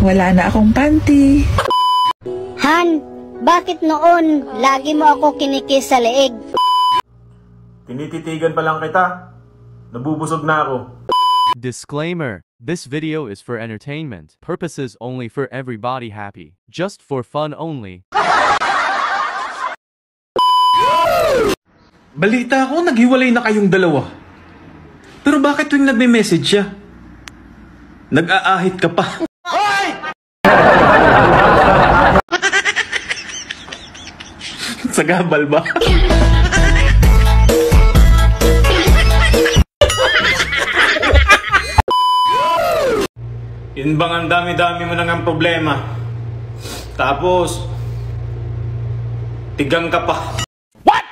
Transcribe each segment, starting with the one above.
Wala na akong panty. Han, bakit noon lagi mo ako kinikis sa leeg? Tinititigan pa lang kita. Nabubusog na ako. Disclaimer: this video is for entertainment purposes only, for everybody happy, just for fun only. Balita ko, naghiwalay na kayong dalawa. Pero bakit tuwing nagme-message siya, nag-aahit ka pa? Hoy! Sagabal ba? Yun bang ang dami-dami mo nang ang problema? Tapos, tigang ka pa. What?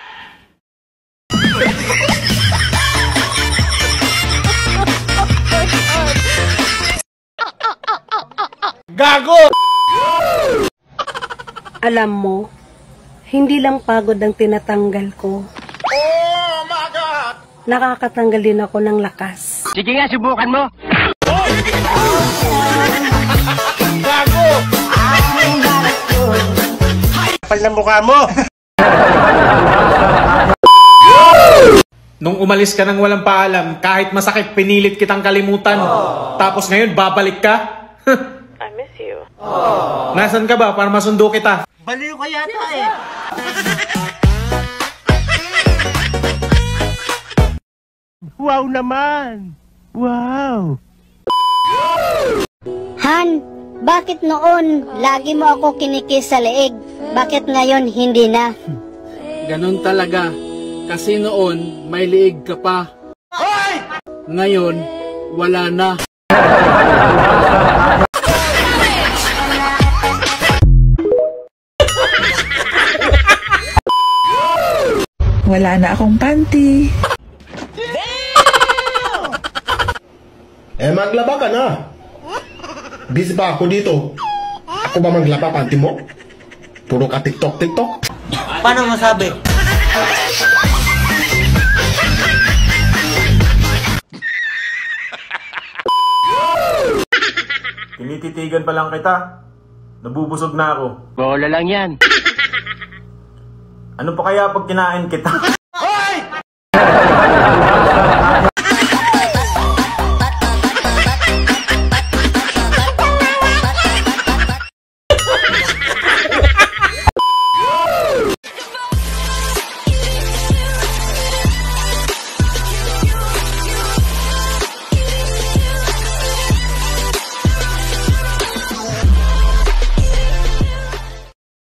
Gago! Alam mo, hindi lang pagod ang tinatanggal ko. Oh my God! Nakakatanggal din ako ng lakas. Sige nga, subukan mo. Gago! Kapal ng mukha mo. Nung umalis ka nang walang paalam, kahit masakit, pinilit kitang kalimutan. Tapos ngayon, babalik ka? I miss you. Nasaan ka ba para masundo kita? Baliw ka yata eh. Wow naman! Wow! Han, bakit noon lagi mo ako kinikis sa leeg? Bakit ngayon hindi na? Ganon talaga. Kasi noon, may liig ka pa. Hoy! Ngayon, wala na. Wala na akong panty. Maglaba ka na. Busy pa ako dito. Ako ba maglaba, panty mo? Puro ka TikTok. Paano masabi? Tinititigan pa lang kita. Nabubusog na ako. Bola lang yan. Ano pa kaya pag kinain kita?